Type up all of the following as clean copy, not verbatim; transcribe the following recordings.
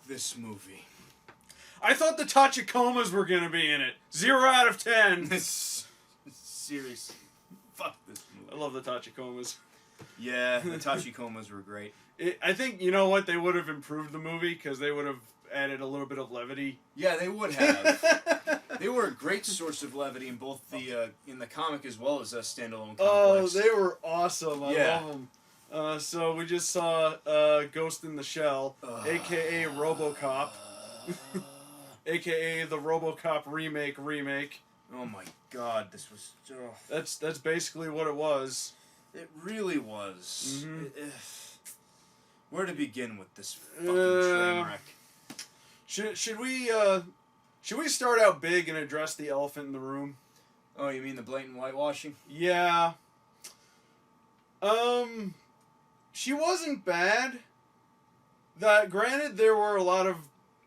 this movie. I thought the Tachikomas were gonna be in it. 0 out of 10. Seriously. Fuck this movie. I love the Tachikomas. Yeah, the Tachikomas were great. I think, you know what, they would have improved the movie because they would have added a little bit of levity. Yeah, they would have. They were a great source of levity in both the in the comic as well as a standalone complex. Oh, they were awesome. I Yeah. love them. So we just saw Ghost in the Shell, a.k.a. RoboCop, a.k.a. the RoboCop remake. Oh my god, this was... Oh. That's basically what it was. It really was. Mhm. Where to begin with this fucking train wreck? Should we start out big and address the elephant in the room? Oh, you mean the blatant whitewashing? Yeah. She wasn't bad. Granted, there were a lot of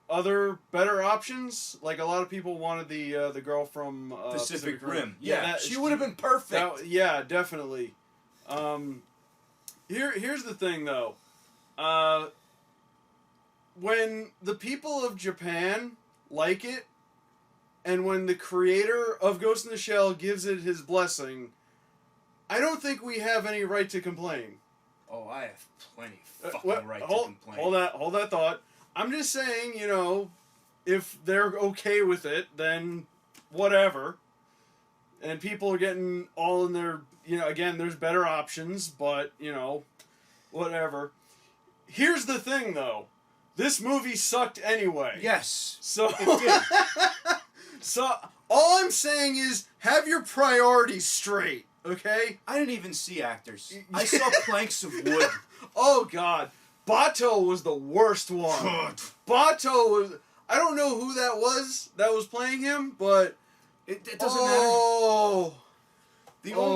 other better options. Like, a lot of people wanted the girl from Pacific Rim. Yeah, Yeah, she would have been perfect. Yeah, definitely. Here's the thing, though. When the people of Japan like it, and when the creator of Ghost in the Shell gives it his blessing, I don't think we have any right to complain. Oh, I have plenty of fucking right to complain. Hold that thought. I'm just saying, you know, if they're okay with it, then whatever. And people are getting all in their, you know, again, there's better options, but, you know, whatever. Here's the thing, though. This movie sucked anyway. Yes. So, it did. So, all I'm saying is, have your priorities straight, okay? I didn't even see actors. I saw planks of wood. Oh, God. Bato was the worst one. Bato was... I don't know who that was playing him, but... It doesn't matter. The Oh.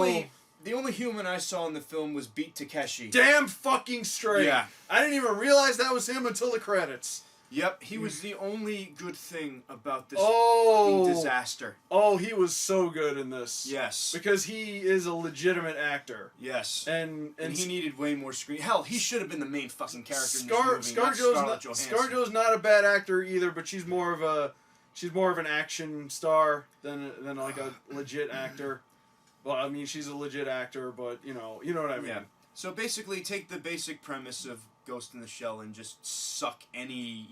only human I saw in the film was Beat Takeshi. Damn fucking straight. Yeah. I didn't even realize that was him until the credits. Yep, he was the only good thing about this Oh. fucking disaster. Oh, he was so good in this. Yes. Because he is a legitimate actor. Yes. And he needed way more screen. Hell, he should have been the main fucking character in this movie. ScarJo's not a bad actor either, but she's more of an action star than like a legit actor. Well, I mean, she's a legit actor, but you know what I mean. Yeah. So basically, take the basic premise of Ghost in the Shell and just suck any,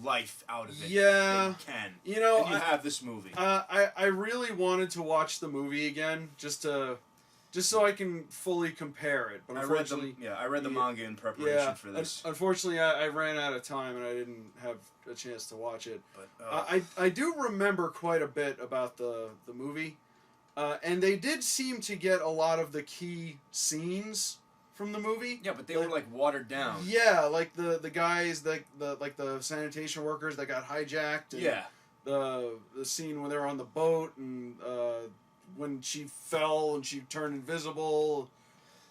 life out of it. Yeah. That you can. And you have this movie. I really wanted to watch the movie again just so I can fully compare it. But unfortunately, I read the manga in preparation for this. Unfortunately, I ran out of time and I didn't have a chance to watch it. But I do remember quite a bit about the movie. And they did seem to get a lot of the key scenes from the movie. Yeah, but they were like watered down. Yeah, like the guys, the sanitation workers that got hijacked. And yeah. The scene when they were on the boat and when she fell and she turned invisible.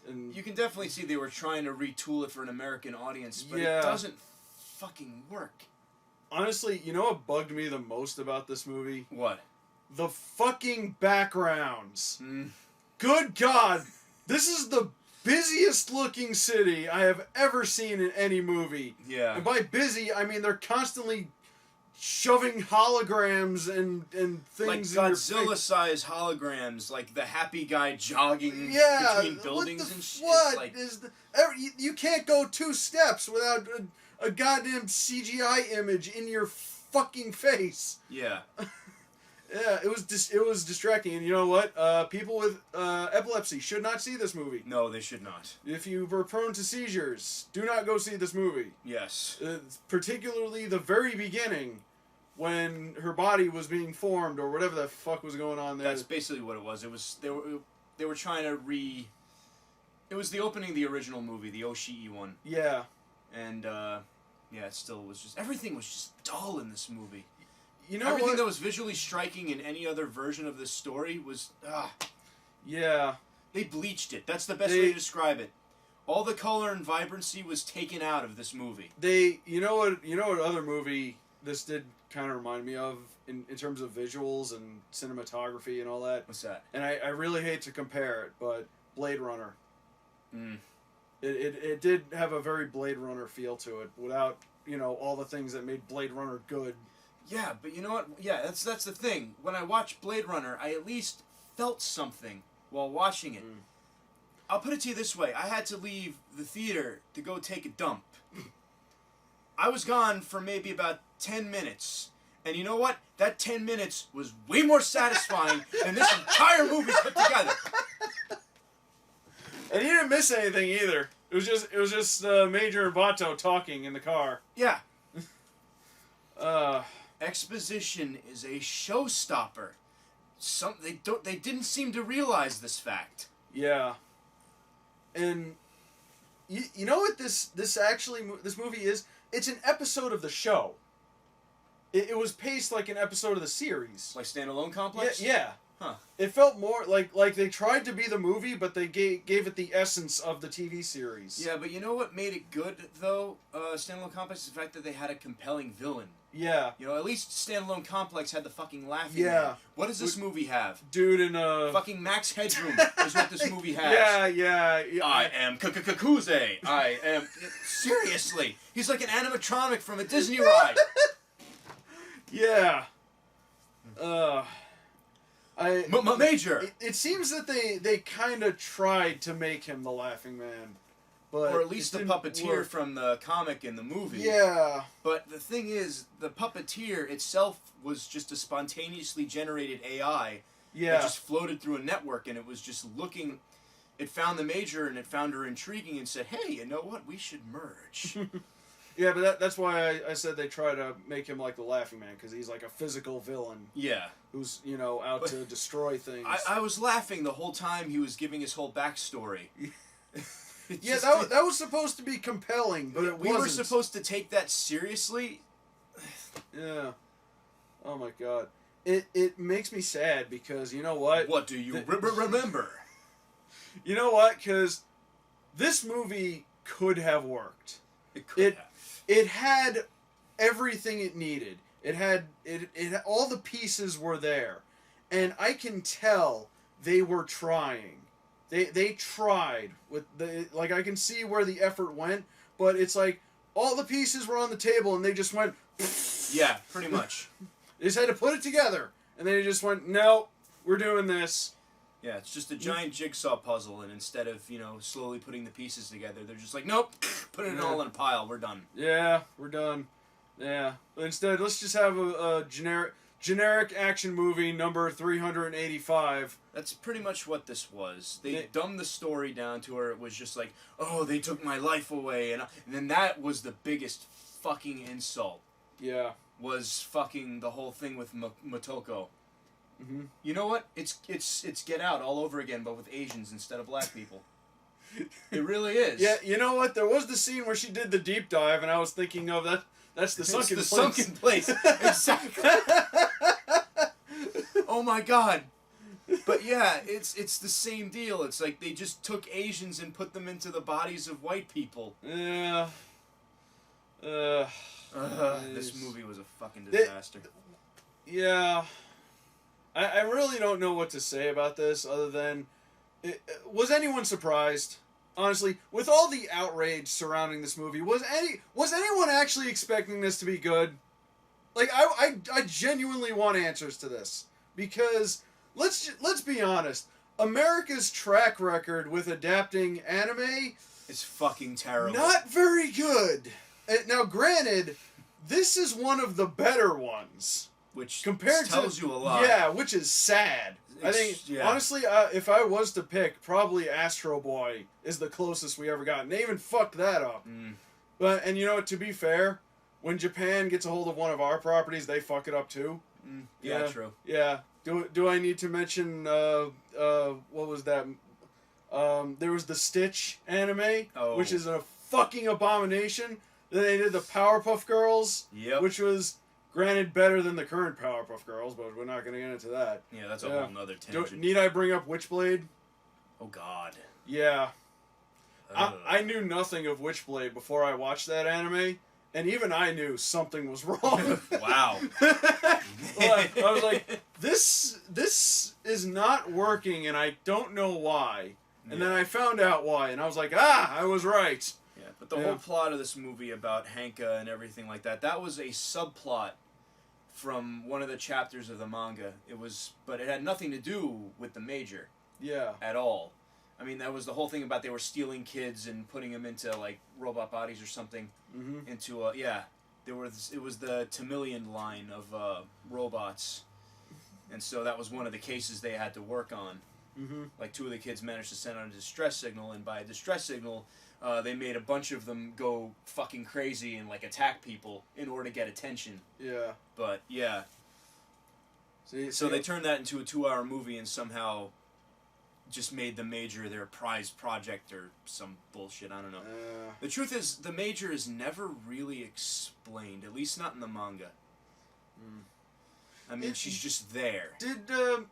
And you can definitely see they were trying to retool it for an American audience, but Yeah. it doesn't fucking work. Honestly, you know what bugged me the most about this movie? What? The fucking backgrounds. Mm. Good God. This is the busiest looking city I have ever seen in any movie. Yeah. And by busy, I mean they're constantly shoving holograms and things like in your Godzilla-sized holograms, like the happy guy jogging between buildings and shit. You can't go 2 steps without a goddamn CGI image in your fucking face. Yeah. Yeah, it was distracting, and you know what? People with epilepsy should not see this movie. No, they should not. If you were prone to seizures, do not go see this movie. Yes. Particularly the very beginning, when her body was being formed, or whatever the fuck was going on there. That's basically what it was. It was they were trying to It was the opening of the original movie, the Oshii one. Yeah. And it still was just everything was just dull in this movie. You know everything what? that was visually striking in any other version of this story was Yeah. They bleached it. That's the best way to describe it. All the color and vibrancy was taken out of this movie. You know what other movie this did kind of remind me of in terms of visuals and cinematography and all that? What's that? And I really hate to compare it, but Blade Runner. Mm. It did have a very Blade Runner feel to it, without all the things that made Blade Runner good. Yeah, but you know what? Yeah, that's the thing. When I watched Blade Runner, I at least felt something while watching it. I'll put it to you this way. I had to leave the theater to go take a dump. I was gone for maybe about 10 minutes. And you know what? That 10 minutes was way more satisfying than this entire movie put together. And you didn't miss anything either. It was just Major and Bato talking in the car. Yeah. Exposition is a showstopper. They didn't seem to realize this fact. Yeah. And you know what this movie is? It's an episode of the show. It was paced like an episode of the series. Like Standalone Complex? Yeah. Huh. It felt more like they tried to be the movie, but they gave it the essence of the TV series. Yeah, but you know what made it good, though, Standalone Complex? Is the fact that they had a compelling villain. Yeah. At least Standalone Complex had the fucking laughing Yeah. man. What does this movie have? Dude in Fucking Max Headroom is what this movie has. Yeah. I am Kuze. I am... Seriously. He's like an animatronic from a Disney ride. Yeah. Major! It seems that they kind of tried to make him the Laughing Man. But or at least the it didn't puppeteer work. from the comic and the movie. Yeah. But the thing is, the puppeteer itself was just a spontaneously generated AI Yeah. that just floated through a network, and it was just looking... It found the Major, and it found her intriguing, and said, hey, you know what? We should merge. Yeah, but that's why I said they try to make him like the Laughing Man, because he's like a physical villain Yeah. who's, out to destroy things. I was laughing the whole time he was giving his whole backstory. Yeah, that was supposed to be compelling, but it we wasn't. were supposed to take that seriously. Yeah. Oh my god. It makes me sad because, you know what? What do you remember? You know what? Because this movie could have worked. It could have. It had everything it needed. It had all the pieces were there, and I can tell they were trying. They tried with I can see where the effort went, but it's like all the pieces were on the table and they just went. Yeah, pretty much. They just had to put it together, and they just went, no, we're doing this. Yeah, it's just a giant jigsaw puzzle, and instead of slowly putting the pieces together, they're just like, nope, put it all in a pile. We're done. Yeah, we're done. Yeah, but instead, let's just have a generic action movie number 385. That's pretty much what this was. They dumbed the story down to where it was just like, oh, they took my life away, and then that was the biggest fucking insult. Yeah. Was fucking the whole thing with Motoko. Mm-hmm. You know what? It's Get Out all over again, but with Asians instead of black people. It really is. Yeah, you know what? There was the scene where she did the deep dive, and I was thinking of that. That's the sunken place. Sunken place. Exactly. Oh my god. But yeah, it's the same deal. It's like they just took Asians and put them into the bodies of white people. Yeah. This movie was a fucking disaster. Yeah. I really don't know what to say about this other than... was anyone surprised? Honestly, with all the outrage surrounding this movie, was anyone actually expecting this to be good? Like, I genuinely want answers to this. Because, let's be honest, America's track record with adapting anime... It's fucking terrible. Not very good. Now, granted, this is one of the better ones. Which compared tells you a lot. Yeah, which is sad. I think, honestly, if I was to pick, probably Astro Boy is the closest we ever got. And they even fucked that up. Mm. And you know what, to be fair, when Japan gets a hold of one of our properties, they fuck it up too. Mm. Yeah, true. Yeah. Do I need to mention, what was that? There was the Stitch anime, which is a fucking abomination. Then they did the Powerpuff Girls, which was... Granted, better than the current Powerpuff Girls, but we're not going to get into that. Yeah, that's a whole nother tangent. Need I bring up Witchblade? Oh, God. Yeah. I knew nothing of Witchblade before I watched that anime, and even I knew something was wrong. Wow. I was like, this is not working, and I don't know why. And then I found out why, and I was like, I was right. Yeah, But the Yeah. whole plot of this movie about Hanka and everything like that was a subplot from one of the chapters of the manga. But it had nothing to do with the major Yeah. at all. I mean, that was the whole thing about they were stealing kids and putting them into like robot bodies or something. Mm-hmm. It was the Tamilian line of robots, and so that was one of the cases they had to work on. Mm-hmm. Like 2 of the kids managed to send out a distress signal, and by a distress signal, they made a bunch of them go fucking crazy and like attack people in order to get attention. Yeah. But yeah, so they turned that into a 2-hour movie and somehow just made the major their prize project or some bullshit. I don't know. The truth is, the major is never really explained, at least not in the manga. I mean, she's just there.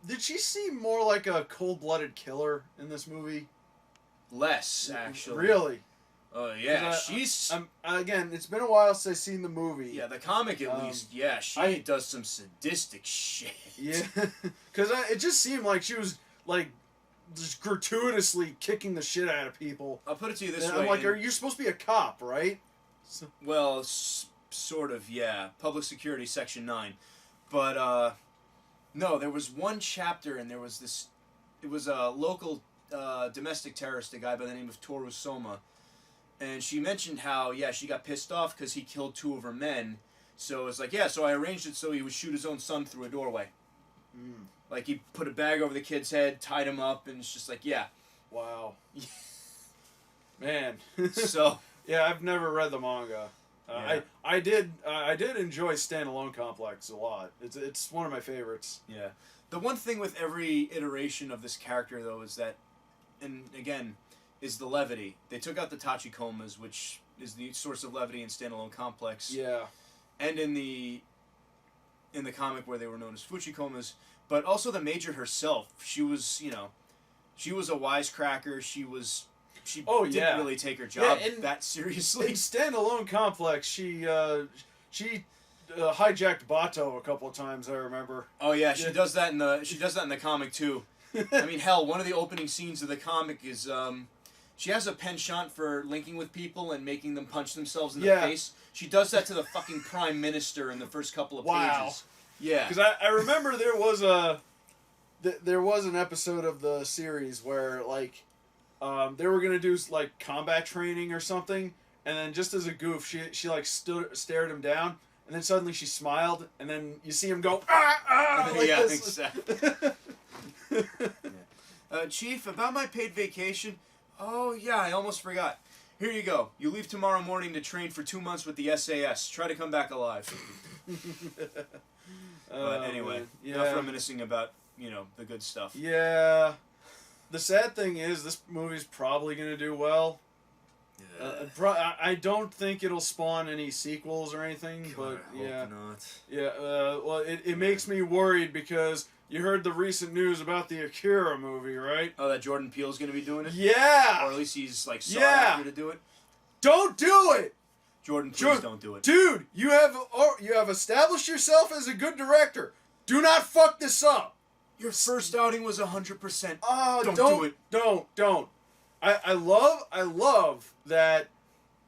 Did she seem more like a cold-blooded killer in this movie? Less, actually. Really? Oh, yeah. Again, it's been a while since I've seen the movie. Yeah, the comic at least. Yeah, she does some sadistic shit. Yeah, because it just seemed like she was like just gratuitously kicking the shit out of people. I'll put it to you this And way. I'm like, you're supposed to be a cop, right? So, well, sort of, yeah. Public Security, Section 9. But, no, there was one chapter, and there was this... It was a local domestic terrorist, a guy by the name of Toru Soma. And she mentioned how, yeah, she got pissed off because he killed 2 of her men. So it's like, yeah, so I arranged it so he would shoot his own son through a doorway. Like, he put a bag over the kid's head, tied him up, and it's just like, yeah. wow. Man. So... Yeah, I've never read the manga. Yeah. I did enjoy Standalone Complex a lot. It's one of my favorites. Yeah. The one thing with every iteration of this character, though, is that, and again, is the levity. They took out the Tachikomas, which is the source of levity in Standalone Complex. Yeah. And in the comic where they were known as Fuchikomas, but also the Major herself. She was, she was a wisecracker. She didn't really take her job that seriously. In Standalone Complex, she hijacked Bato a couple of times. I remember. Oh yeah, she does that in the comic too. I mean, hell, one of the opening scenes of the comic is she has a penchant for linking with people and making them punch themselves in the face. She does that to the fucking Prime Minister in the first couple of pages. Yeah. Because I remember there was an episode of the series where like they were gonna do like combat training or something, and then just as a goof, she like stared him down, and then suddenly she smiled, and then you see him go like yeah, this. exactly. Chief, about my paid vacation. Oh yeah, I almost forgot. Here you go. You leave tomorrow morning to train for 2 months with the SAS. Try to come back alive. But anyway, enough reminiscing about the good stuff. Yeah. The sad thing is, this movie's probably going to do well. Yeah. I don't think it'll spawn any sequels or anything, but yeah. Not. Yeah, well, it makes me worried because you heard the recent news about the Akira movie, right? Oh, that Jordan Peele's going to be doing it? Yeah! Or at least he's like sought after to do it? Don't do it! Jordan, please don't do it. Dude, you have established yourself as a good director. Do not fuck this up. Your first outing was 100%. Don't do it. Don't. I love that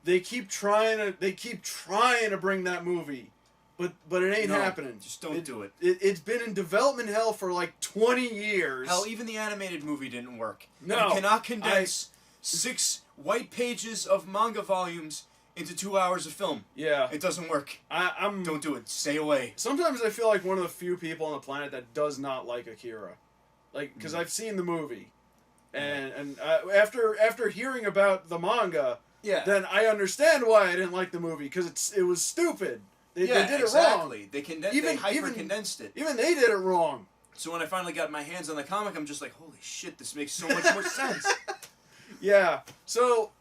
they keep trying to bring that movie, but it ain't happening. Just don't do it. It's been in development hell for like 20 years. Hell, even the animated movie didn't work. No, you cannot condense 6 white pages of manga volumes into 2 hours of film. Yeah. It doesn't work. Don't do it. Stay away. Sometimes I feel like one of the few people on the planet that does not like Akira. Like, because I've seen the movie. And after hearing about the manga, then I understand why I didn't like the movie, because it was stupid. They did it wrong. They hyper-condensed it. Even they did it wrong. So when I finally got my hands on the comic, I'm just like, holy shit, this makes so much more sense. Yeah. So...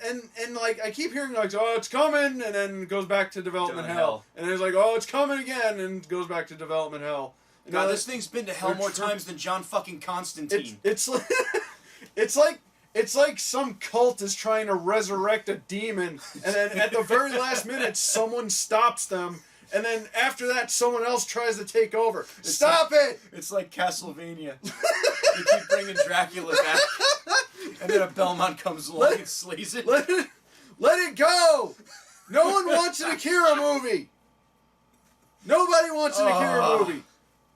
And like I keep hearing like, oh, it's coming, and then it goes back to development hell, and then it's like, oh, it's coming again, and it goes back to development hell. And God, this thing's been to hell more times than John fucking Constantine. It's like some cult is trying to resurrect a demon, and then at the very last minute, someone stops them. And then after that, someone else tries to take over. Stop it! It's like Castlevania. You keep bringing Dracula back, and then a Belmont comes along and slays it. Let it go! No one wants an Akira movie! Nobody wants an Akira movie!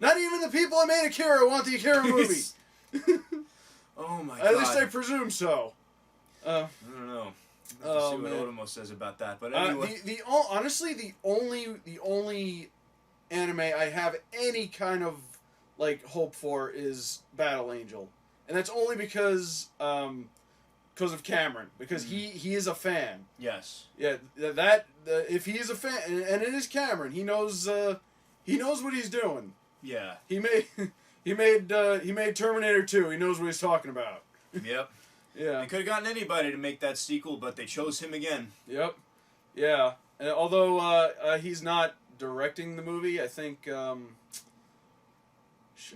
Not even the people that made Akira want the Akira movie! Oh my god. At least I presume so. I don't know. Oh, see what man. Otomo says about that, but anyway. Honestly, the only anime I have any kind of hope for is Battle Angel, and that's only because of Cameron, because he is a fan. Yes. Yeah, if he is a fan, and it is Cameron, he knows what he's doing. Yeah. He made Terminator 2. He knows what he's talking about. Yep. Yeah. They could have gotten anybody to make that sequel, but they chose him again. Yep. Yeah. And although he's not directing the movie, I think I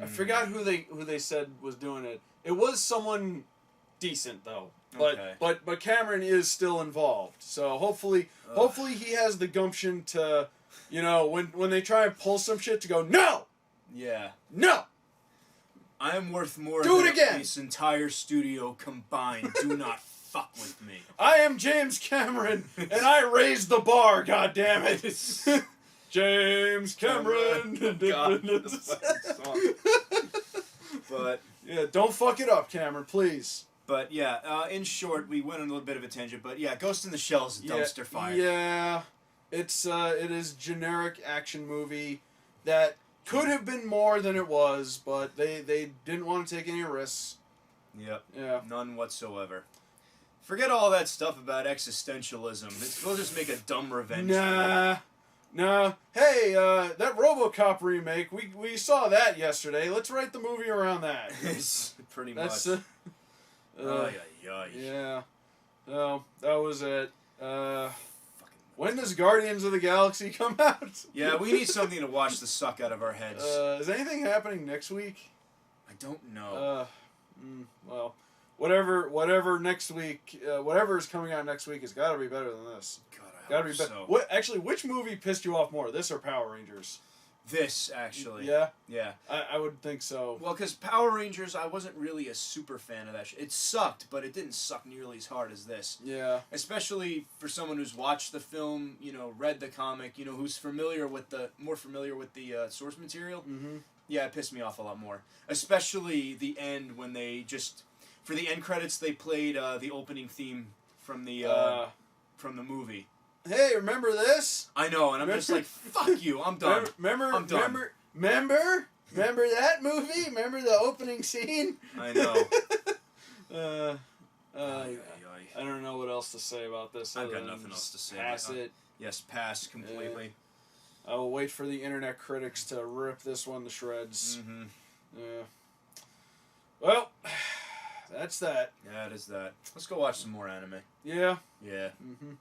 forgot who they said was doing it. It was someone decent though. Okay. But Cameron is still involved. So hopefully he has the gumption to, when they try and pull some shit, to go, no. Yeah. No. I am worth more Do than it again! this entire studio combined. Do not fuck with me. I am James Cameron, and I raised the bar, goddammit! James Cameron! God, this fucking song. But, yeah, don't fuck it up, Cameron, please. But yeah, in short, we went on a little bit of a tangent, but yeah, Ghost in the Shell is a dumpster fire. Yeah, it is generic action movie that could have been more than it was, but they didn't want to take any risks. Yep. Yeah. None whatsoever. Forget all that stuff about existentialism. We'll just make a dumb revenge film. Nah. Hey, that RoboCop remake, we saw that yesterday. Let's write the movie around that. It's pretty That's much. yeah. No, that was it. When does Guardians of the Galaxy come out? Yeah, we need something to wash the suck out of our heads. Is anything happening next week? I don't know. Well, whatever next week, whatever is coming out next week has got to be better than this. God, I Got to hope be better. so. What actually? Which movie pissed you off more, this or Power Rangers? This, actually. Yeah, Yeah. I would think so. Well, because Power Rangers, I wasn't really a super fan of that shit. It sucked, but it didn't suck nearly as hard as this. Yeah. Especially for someone who's watched the film, read the comic, who's more familiar with the source material. Mm-hmm. Yeah, it pissed me off a lot more. Especially the end when they just, for the end credits, they played the opening theme from the movie. Hey, remember this? I know, and I'm just like, fuck you, I'm done. Remember that movie? Remember the opening scene? I know. I don't know what else to say about this. I've other got than nothing else to say. Pass it. Yes, pass completely. I will wait for the internet critics to rip this one to shreds. Mm-hmm. Yeah. Well, that's that. Yeah, it is that. Let's go watch some more anime. Yeah. Yeah. Mm-hmm.